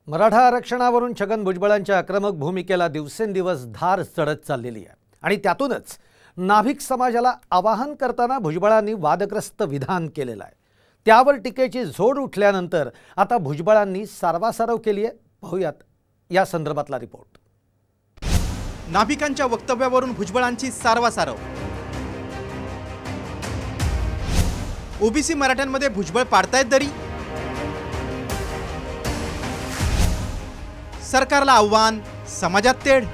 मराठा आरक्षणावरून छगन भुजबळांच्या आक्रमक भूमिकेला दिवसेंदिवस धार चढत चाललेली आहे आणि त्यातूनच नाभिक समाजाला आवाहन करताना भुजबळांनी वादग्रस्त विधान केलेलं आहे। त्यावर टीकेची झोड उठल्यानंतर आता भुजबळांनी सारवासारव केली आहे। पाहूयात या संदर्भातला रिपोर्ट। नाभिकांच्या वक्तव्यावरून भुजबळांची सारवासारव। ओबीसी मराठ्यांमध्ये भुजबळ पाडतायत दरी। सरकारला आव्हान, समाजात तेढ।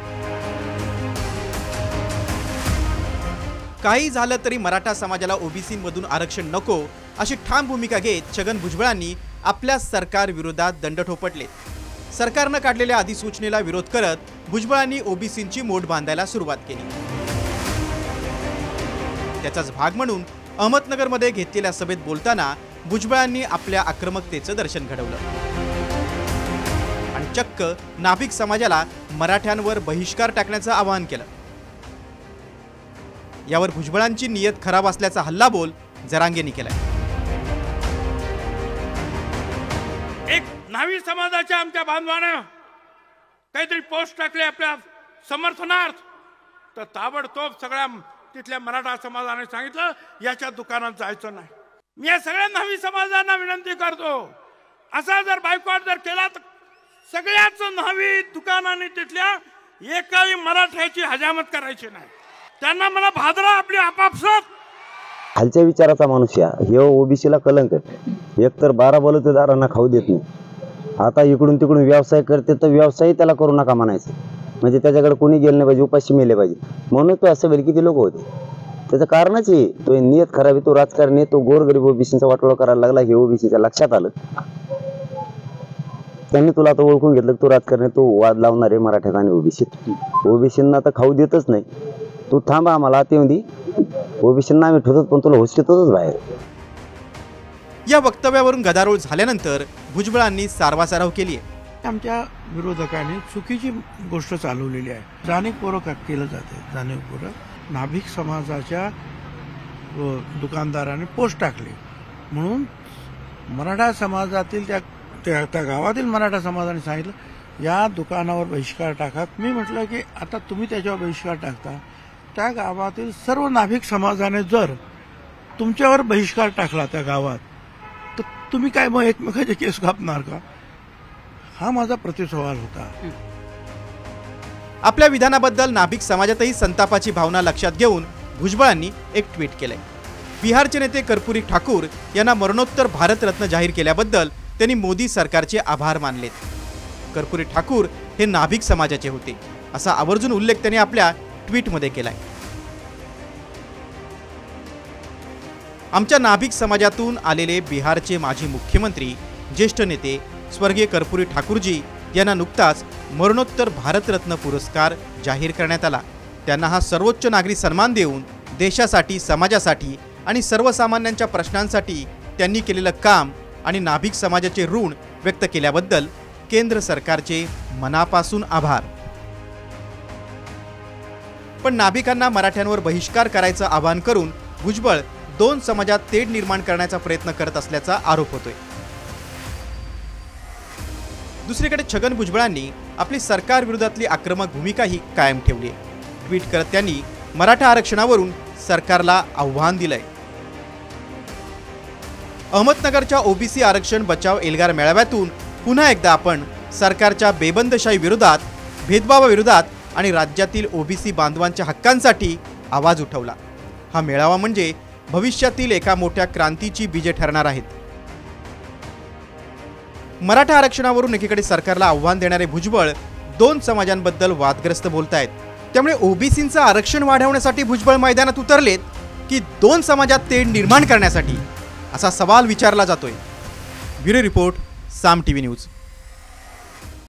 काही झालं तरी मराठा समाजाला ओबीसी मधून आरक्षण नको अशी ठाम भूमिका घेत छगन भुजबळांनी आपल्या सरकार विरोधात दंड ठोपटले। सरकारने काढलेल्या अधिसूचनेला विरोध करत भुजबळांनी ओबीसींची मोठ बांधायला सुरुवात केली। त्याचाच भाग म्हणून अहमदनगरमध्ये घेतलेल्या सभेत बोलताना भुजबळांनी आपल्या आक्रमकतेचं दर्शन घडवलं आणि चक्क नाभिक समाजाला मराठ्यांवर बहिष्कार टाकण्याचं आवाहन केलं। यावर भुजबळांची नियत खराब असल्याचा हल्लाबोल जरांगेंनी केलाय। एक नावी समाजाच्या आमच्या बांधवानं काहीतरी पोस्ट टाकले आपल्या समर्थनार्थ, तर ताबडतोब सगळ्या तिथल्या मराठा समाजाने सांगितलं याच्या दुकानात जायचं नाही। मी या सगळ्या नावी समाजांना विनंती करतो, असा जर बायकॉट जर केला तर सगळ्याच नावी दुकानाने तिथल्या एकाही मराठ्याची हजामत करायची नाही। त्यांना मला भादरा आपली आपापसात खालच्या विचाराचा माणूस या हे ओबीसीला कलंक आहे। एकतर 12 बलुतेदारांना खाऊ देत नाही, आता इकडून तिकडून व्यवसाय करते तर व्यवसाय त्याला करू नका म्हणायचं, म्हणजे त्याच्याकडे कोणी गेलं नाही पाहिजे, उपाशी मेले पाहिजे। म्हणून तो असं वेळ किती लोक होते, त्याचं कारणच आहे तो नियत खराब आहे, तो राजकारणी, तो गोरगरीब ओबीसीचा वाटोळा करायला लागला। हे ओबीसीच्या लक्षात आलं, त्यांनी तुला आता ओळखून घेतलं की तो राजकारणी, तो वाद लावणार आहे मराठ्यात आणि ओबीसीत। ओबीसींना तर खाऊ देतच नाही, तू थांबा आम्हाला ते म्हणली ओबीसींना आम्ही ठेवतो पण तुला होस्टेतच बाहेर। या वक्तव्यावरून गदारोळ झाल्यानंतर भुजबळांनी सारवासारव केली आहे। आमच्या विरोधकांनी चुकीची गोष्ट चालवलेली आहे। जाणीवपूर्वक केलं जाते, जाणीवपूर्वक नाभिक समाजाच्या दुकानदाराने पोस्ट टाकले म्हणून मराठा समाजातील त्या गावातील मराठा समाजाने सांगितलं या दुकानावर बहिष्कार टाका। मी म्हटलं की आता तुम्ही त्याच्यावर बहिष्कार टाकता, त्या गावातील सर्व नाभिक समाजाने जर तुमच्यावर बहिष्कार टाकला त्या गावात, तर तुम्ही काय मग एकमेकाचे केस कापणार का? हा माझा प्रतिसवाल होता। आपल्या विधानाबद्दल नाभिक समाजातही संतापाची भावना लक्षात घेऊन भुजबळांनी एक ट्विट केलंय। बिहारचे नेते कर्पूरी ठाकूर यांना मरणोत्तर भारतरत्न जाहीर केल्याबद्दल त्यांनी मोदी सरकारचे आभार मानलेत। कर्पूरी ठाकूर हे नाभिक समाजाचे होते असा आवर्जून उल्लेख त्यांनी आपल्या ट्विटमध्ये केलाय। आमच्या नाभिक समाजातून आलेले बिहारचे माजी मुख्यमंत्री ज्येष्ठ नेते स्वर्गीय कर्पूरी ठाकूरजी यांना नुकताच मरणोत्तर भारतरत्न पुरस्कार जाहीर करण्यात आला। त्यांना हा सर्वोच्च नागरी सन्मान देऊन देशासाठी, समाजासाठी आणि सर्वसामान्यांच्या प्रश्नांसाठी त्यांनी केलेलं काम आणि नाभिक समाजाचे ऋण व्यक्त केल्याबद्दल केंद्र सरकारचे मनापासून आभार। पण नाभिकांना मराठ्यांवर बहिष्कार करायचं आवाहन करून भुजबळ 2 समाजात तेढ निर्माण करण्याचा प्रयत्न करत असल्याचा आरोप होतोय। दुसरीकडे छगन भुजबळांनी आपली सरकार विरोधातली आक्रमक भूमिकाही कायम ठेवली आहे। ट्विट करत त्यांनी मराठा आरक्षणावरून सरकारला आव्हान दिलंय। अहमदनगरच्या ओबीसी आरक्षण बचाव एल्गार मेळाव्यातून पुन्हा एकदा आपण सरकारच्या बेबंदशाही विरोधात, भेदभावाविरोधात आणि राज्यातील ओबीसी बांधवांच्या हक्कांसाठी आवाज उठवला। हा मेळावा म्हणजे भविष्यातील एका मोठ्या क्रांतीची बीजे ठरणार आहेत। मराठा आरक्षणावरून एकीकडे सरकारला आव्हान देणारे भुजबळ 2 समाजांबद्दल वादग्रस्त बोलतायत, त्यामुळे ओबीसींचं आरक्षण वाढवण्यासाठी भुजबळ मैदानात उतरलेत की 2 समाजात तेढ निर्माण करण्यासाठी, असा सवाल विचारला जातोय। ब्युरो रिपोर्ट, साम टीव्ही न्यूज।